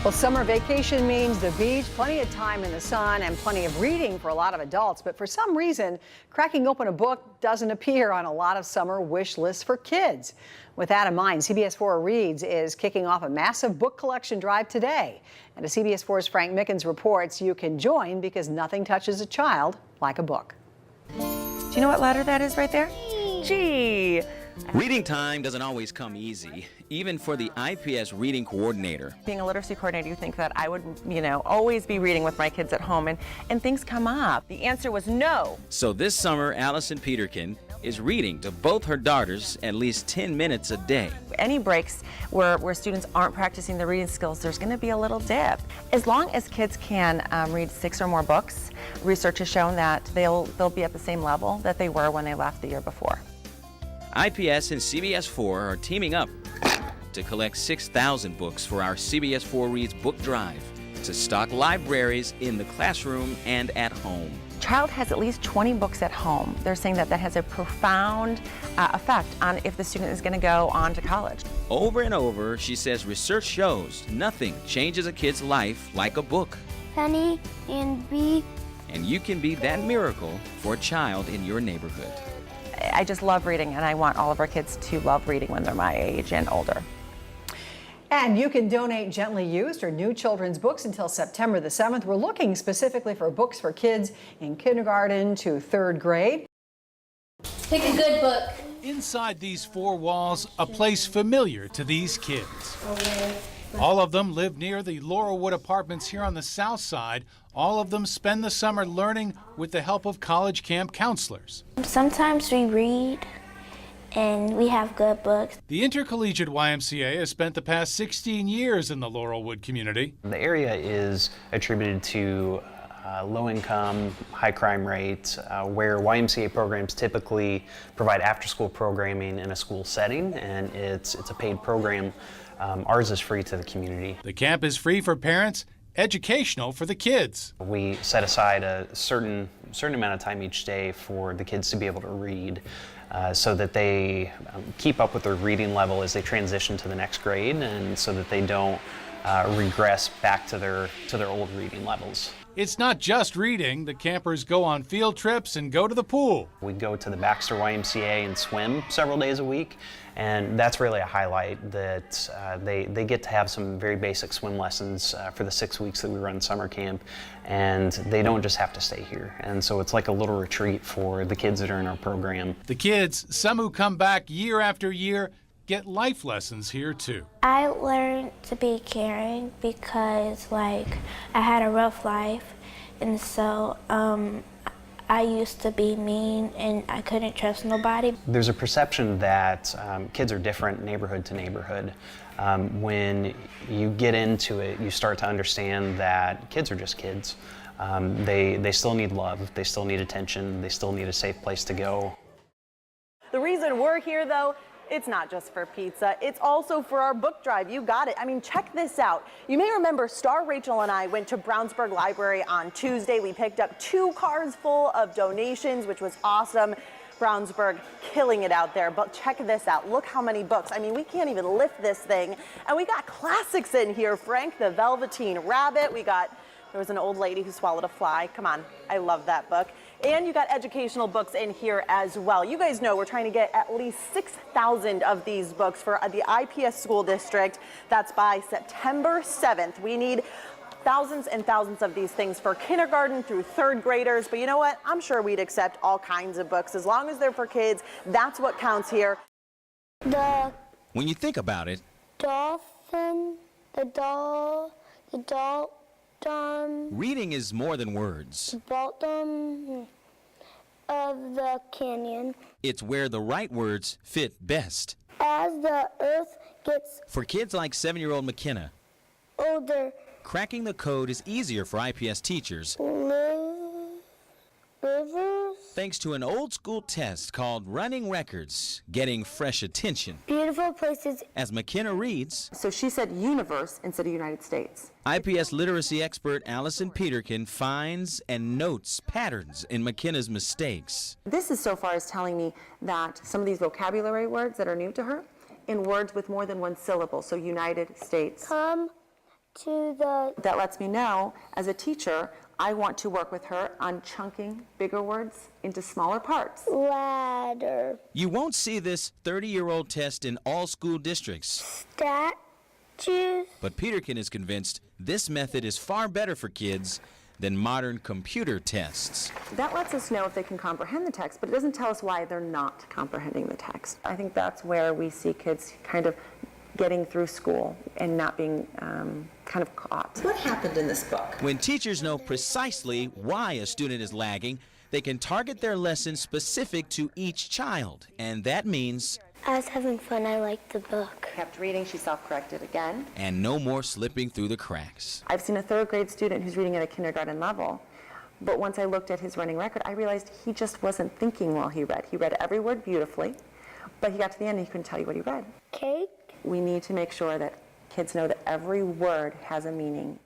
Well, summer vacation means the beach, plenty of time in the sun, and plenty of reading for a lot of adults. But for some reason, cracking open a book doesn't appear on a lot of summer wish lists for kids. With that in mind, CBS4 Reads is kicking off a massive book collection drive today. And as CBS4's Frank Mickens reports, you can join because nothing touches a child like a book. Do you know what letter that is right there? G. Reading time doesn't always come easy, even for the IPS reading coordinator. Being a literacy coordinator, you think that I would, always be reading with my kids at home, and things come up. The answer was no. So this summer, Allison Peterkin is reading to both her daughters at least 10 minutes a day. Any breaks where students aren't practicing their reading skills, there's going to be a little dip. As long as kids can read 6 or more books, research has shown that they'll be at the same level that they were when they left the year before. IPS and CBS4 are teaming up to collect 6,000 books for our CBS4 Reads book drive to stock libraries in the classroom and at home. Child has at least 20 books at home. They're saying that has a profound effect on if the student is going to go on to college. Over and over, she says research shows nothing changes a kid's life like a book. Penny and B. And you can be that miracle for a child in your neighborhood. I just love reading, and I want all of our kids to love reading when they're my age and older. And you can donate gently used or new children's books until September the 7th. We're looking specifically for books for kids in kindergarten to 3rd grade. Pick a good book. Inside these 4 walls, a place familiar to these kids. All of them live near the Laurelwood apartments here on the south side. All of them spend the summer learning with the help of college camp counselors. Sometimes we read and we have good books. The Intercollegiate YMCA has spent the past 16 years in the Laurelwood community. The area is attributed to low income, high crime rates, where YMCA programs typically provide after school programming in a school setting, and it's a paid program. Ours is free to the community. The camp is free for parents, educational for the kids. We set aside a certain amount of time each day for the kids to be able to read so that they keep up with their reading level as they transition to the next grade, and so that they don't regress back to their old reading levels. It's not just reading. The campers go on field trips and go to the pool. We go to the Baxter YMCA and swim several days a week, and that's really a highlight that they get to have some very basic swim lessons for the 6 weeks that we run summer camp, and they don't just have to stay here. And so it's like a little retreat for the kids that are in our program. The kids, some who come back year after year, get life lessons here too. I learned to be caring because I had a rough life, and so I used to be mean and I couldn't trust nobody. There's a perception that kids are different neighborhood to neighborhood. When you get into it, you start to understand that kids are just kids. They still need love, they still need attention, they still need a safe place to go. The reason we're here, though, it's not just for pizza, it's also for our book drive. You got it. I mean, check this out. You may remember Star Rachel and I went to Brownsburg Library on Tuesday. We picked up 2 cars full of donations, which was awesome. Brownsburg killing it out there. But check this out. Look how many books. I mean, we can't even lift this thing. And we got classics in here, Frank, The Velveteen Rabbit. There was an old lady who swallowed a fly. Come on, I love that book. And you got educational books in here as well. You guys know we're trying to get at least 6,000 of these books for the IPS school district. That's by September 7th. We need thousands and thousands of these things for kindergarten through 3rd graders. But you know what? I'm sure we'd accept all kinds of books as long as they're for kids. That's what counts here. When you think about it, Dolphin, the reading is more than words. bottom of the canyon. It's where the right words fit best. As the earth gets For kids like 7-year-old McKenna, older, cracking the code is easier for IPS teachers rivers, thanks to an old-school test called Running Records, getting fresh attention. beautiful places. As McKenna reads, So she said universe instead of United States. IPS literacy expert Allison Peterkin finds and notes patterns in McKenna's mistakes. This is so far as telling me that some of these vocabulary words that are new to her in words with more than one syllable, so United States. Come to the That lets me know, as a teacher, I want to work with her on chunking bigger words into smaller parts. ladder. You won't see this 30-year-old test in all school districts, Statues. but Peterkin is convinced this method is far better for kids than modern computer tests. That lets us know if they can comprehend the text, but it doesn't tell us why they're not comprehending the text. I think that's where we see kids kind of getting through school and not being kind of caught. What happened in this book? When teachers know precisely why a student is lagging, they can target their lessons specific to each child, and that means I was having fun. I liked the book. Kept reading, she self-corrected again. and no more slipping through the cracks. I've seen a third grade student who's reading at a kindergarten level, but once I looked at his running record, I realized he just wasn't thinking while he read. He read every word beautifully, but he got to the end and he couldn't tell you what he read. Cake. We need to make sure that kids know that every word has a meaning.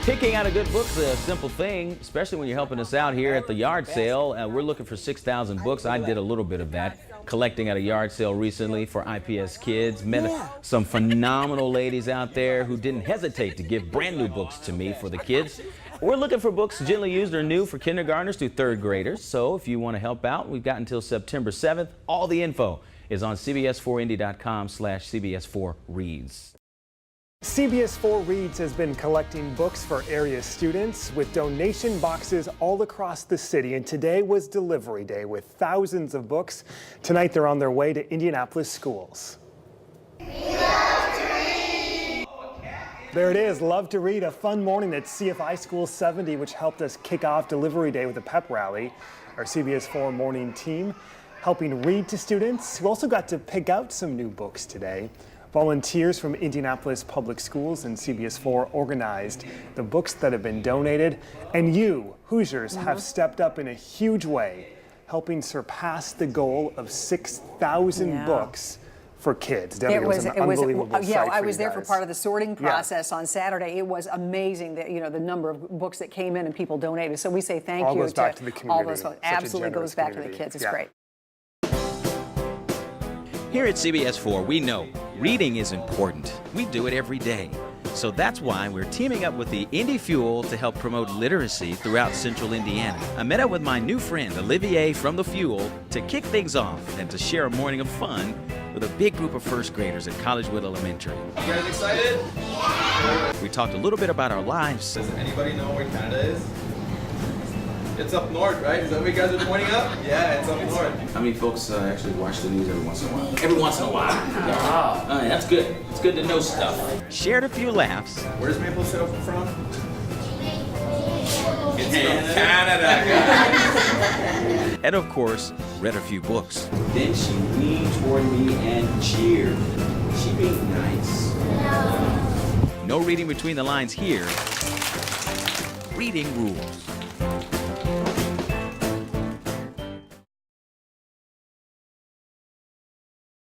Picking out a good book's a simple thing, especially when you're helping us out here at the yard sale. We're looking for 6,000 books. I did a little bit of that, collecting at a yard sale recently for IPS Kids. Met some phenomenal ladies out there who didn't hesitate to give brand new books to me for the kids. We're looking for books gently used or new for kindergartners through third graders. So if you want to help out, we've got until September 7th. All the info is on cbs4indy.com/cbs4reads. CBS4 Reads has been collecting books for area students with donation boxes all across the city, and today was delivery day with thousands of books. Tonight they're on their way to Indianapolis schools. There it is, Love to Read, a fun morning at CFI School 70, which helped us kick off delivery day with a pep rally. Our CBS4 morning team helping read to students who also got to pick out some new books today. Volunteers from Indianapolis Public Schools and CBS4 organized the books that have been donated, and you, Hoosiers, have stepped up in a huge way, helping surpass the goal of 6,000 books for kids. Debbie, it was an unbelievable sight yeah, I for was you there for guys. part of the sorting process on Saturday. It was amazing that, the number of books that came in and people donated. So we say thank All you goes back to the all community. those folks. Such a Absolutely generous goes back to the community. kids. It's Yeah. great. Here at CBS4, we know reading is important. We do it every day. So that's why we're teaming up with the Indy Fuel to help promote literacy throughout central Indiana. I met up with my new friend, Olivier from the Fuel, to kick things off and to share a morning of fun with a big group of first graders at Collegewood Elementary. You guys excited? We talked a little bit about our lives. Does anybody know where Canada is? It's up north, right? Is that what you guys are pointing up? Yeah, it's up north. How many folks actually watch the news every once in a while? Every once in a while. Wow. That's good. It's good to know stuff. Shared a few laughs. Where's maple syrup from? It's from Canada, guys. And of course, read a few books. Then she leaned toward me and cheered. She being nice. No reading between the lines here. Reading rules.